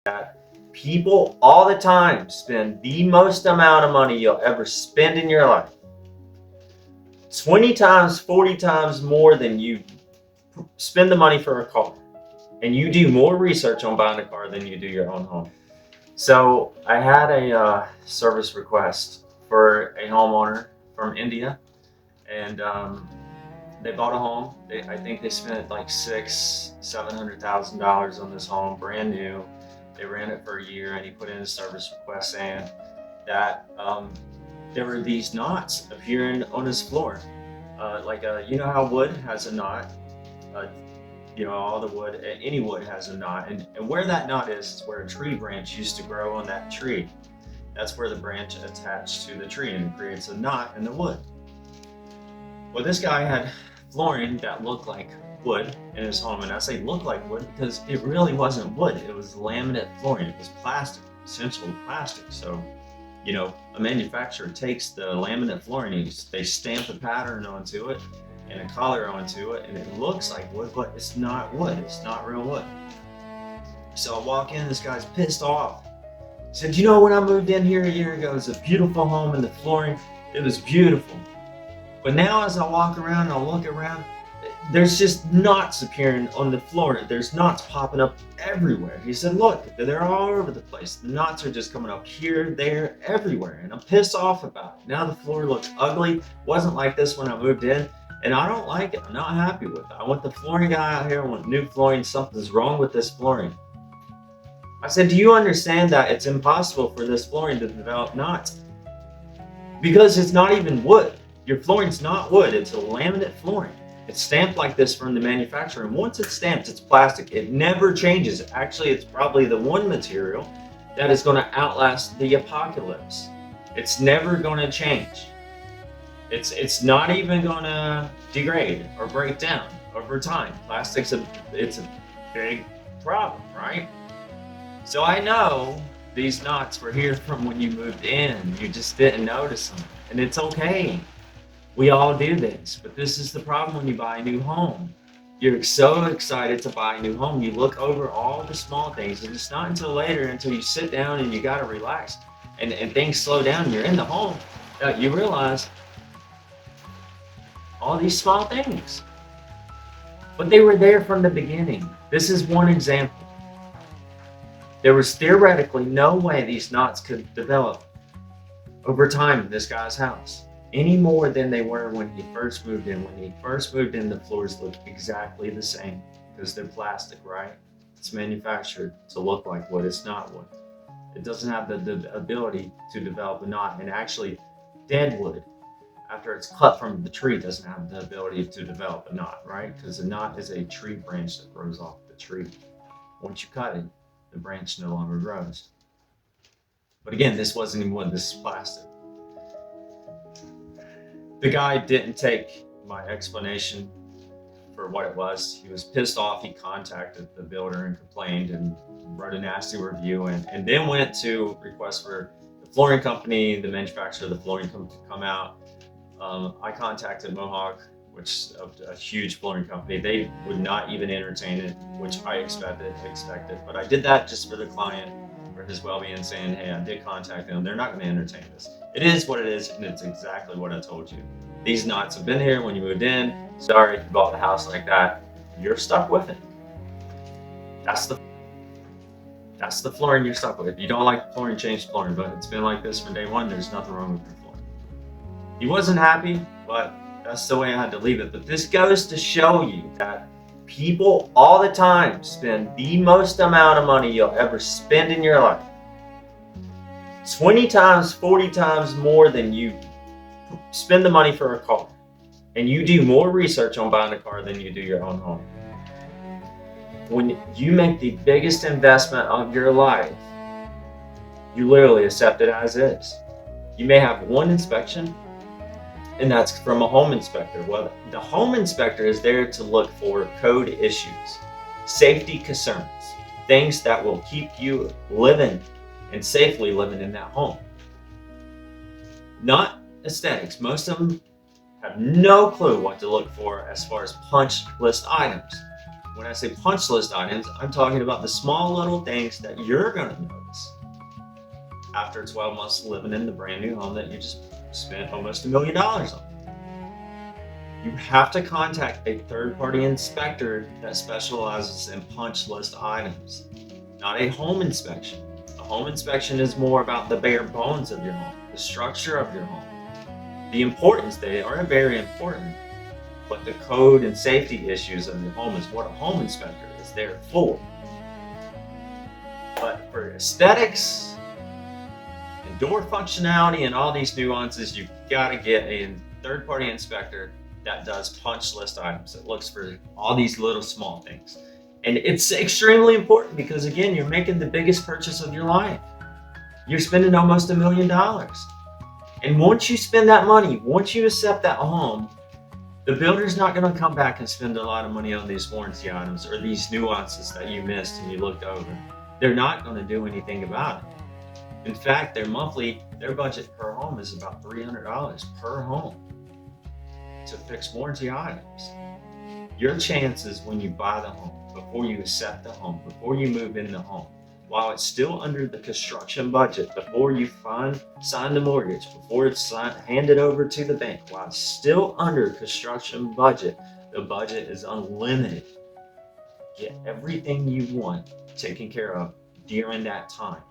that people all the time spend the most amount of money you'll ever spend in your life. 20 times, 40 times more than you spend the money for a car. And you do more research on buying a car than you do your own home. So I had a service request for a homeowner from India, and they bought a home. I think they spent like $700,000 on this home, brand new. They ran it for a year, and he put in a service request saying that there were these knots appearing on his floor, you know how wood has a knot. All the wood, any wood has a knot, and where that knot is where a tree branch used to grow on that tree. That's where the branch attached to the tree, and it creates a knot in the wood. Well, this guy had flooring that looked like wood in his home, and I say looked like wood because it really wasn't wood. It was laminate flooring. It was plastic, essentially plastic. So, a manufacturer takes the laminate flooring, they stamp a pattern onto it and a collar onto it, and it looks like wood, but it's not wood. It's not real wood. So I walk in, this guy's pissed off. He said, when I moved in here a year ago, it was a beautiful home, and the flooring, it was beautiful. But now as I walk around and I look around, there's just knots appearing on the floor. There's knots popping up everywhere. He said, look, they're all over the place. The knots are just coming up here, there, everywhere. And I'm pissed off about it. Now the floor looks ugly. Wasn't like this when I moved in. And I don't like it. I'm not happy with it. I want the flooring guy out here. I want new flooring. Something's wrong with this flooring. I said, do you understand that it's impossible for this flooring to develop knots? Because it's not even wood. Your flooring's not wood. It's a laminate flooring. It's stamped like this from the manufacturer. And once it's stamped, it's plastic. It never changes. Actually, it's probably the one material that is going to outlast the apocalypse. It's never going to change. It's not even going to degrade or break down over time. Plastic's it's a big problem, right? So I know these knots were here from when you moved in. You just didn't notice them, and it's okay. We all do this, but this is the problem when you buy a new home. You're so excited to buy a new home. You look over all the small things, and it's not until later, until you sit down and you got to relax and things slow down. You're in the home that you realize all these small things, but they were there from the beginning. This is one example. There was theoretically no way these knots could develop over time in this guy's house any more than they were when he first moved in. When he first moved in, the floors looked exactly the same because they're plastic, right? It's manufactured to look like wood. It's not wood. It doesn't have the ability to develop a knot. And actually, dead wood, after it's cut from the tree, doesn't have the ability to develop a knot, right? Because a knot is a tree branch that grows off the tree. Once you cut it, the branch no longer grows. But again, this wasn't even wood. This is plastic. The guy didn't take my explanation for what it was. He was pissed off. He contacted the builder and complained and wrote a nasty review, and then went to request for the flooring company, the manufacturer of the flooring company, to come out. I contacted Mohawk, which is a huge flooring company. They would not even entertain it, which I expected. But I did that just for the client, for his well-being, saying, hey, I did contact them. They're not going to entertain this. It is what it is, and it's exactly what I told you. These knots have been here when you moved in. Sorry if you bought the house like that. You're stuck with it. That's the flooring you're stuck with. If you don't like the flooring, change the flooring. But it's been like this from day one. There's nothing wrong with your flooring. He wasn't happy, but that's the way I had to leave it. But this goes to show you that people all the time spend the most amount of money you'll ever spend in your life. 20 times, 40 times more than you spend the money for a car. And you do more research on buying a car than you do your own home. When you make the biggest investment of your life, you literally accept it as is. You may have one inspection, and that's from a home inspector. Well, the home inspector is there to look for code issues, safety concerns, things that will keep you living and safely living in that home. Not aesthetics. Most of them have no clue what to look for as far as punch list items. when I say punch list items, I'm talking about the small little things that you're going to notice after 12 months living in the brand new home that you just spent almost $1 million on. You have to contact a third-party inspector that specializes in punch list items, not a home inspection. A home inspection is more about the bare bones of your home, the structure of your home. The importance, they are very important, but the code and safety issues of your home is what a home inspector is there for. But for aesthetics and door functionality and all these nuances, you've got to get a third-party inspector that does punch list items. It looks for all these little small things. And it's extremely important because, again, you're making the biggest purchase of your life. You're spending almost $1 million. And once you spend that money, once you accept that home, the builder's not going to come back and spend a lot of money on these warranty items or these nuances that you missed and you looked over. They're not going to do anything about it. In fact, their budget per home is about $300 per home to fix warranty items. Your chances when you buy the home, before you accept the home, before you move in the home, while it's still under the construction budget, before you sign the mortgage, before it's handed over to the bank, while it's still under construction budget, the budget is unlimited. Get everything you want taken care of during that time.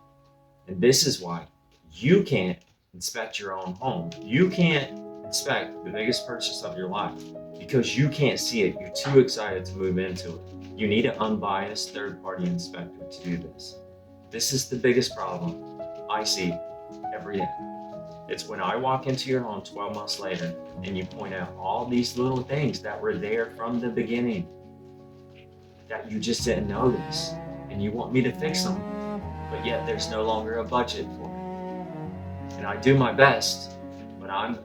And this is why you can't inspect your own home. You can't inspect the biggest purchase of your life because you can't see it. You're too excited to move into it. You need an unbiased third-party inspector to do this. This is the biggest problem I see every day. It's when I walk into your home 12 months later and you point out all these little things that were there from the beginning that you just didn't notice and you want me to fix them, but yet there's no longer a budget for it. And I do my best, but I'm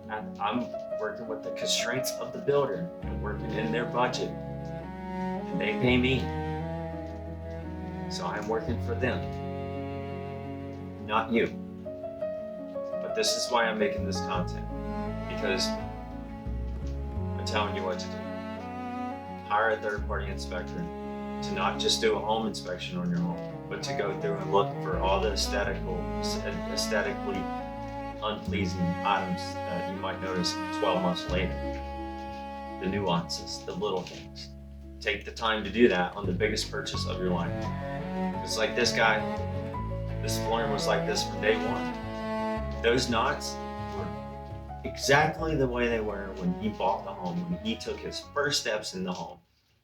working with the constraints of the builder and working in their budget, and they pay me. So I'm working for them, not you. But this is why I'm making this content, because I'm telling you what to do. Hire a third-party inspector to not just do a home inspection on your home, but to go through and look for all the aesthetically unpleasing items that you might notice 12 months later. The nuances, the little things. Take the time to do that on the biggest purchase of your life. It's like this guy, this flooring was like this from day one. Those knots were exactly the way they were when he bought the home, when he took his first steps in the home.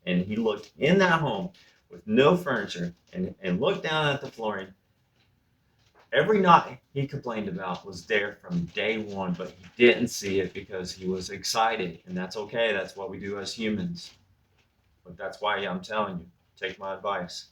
And he looked in that home with no furniture and looked down at the flooring. Every knot he complained about was there from day one, but he didn't see it because he was excited. And that's okay. That's what we do as humans. But that's why I'm telling you, take my advice.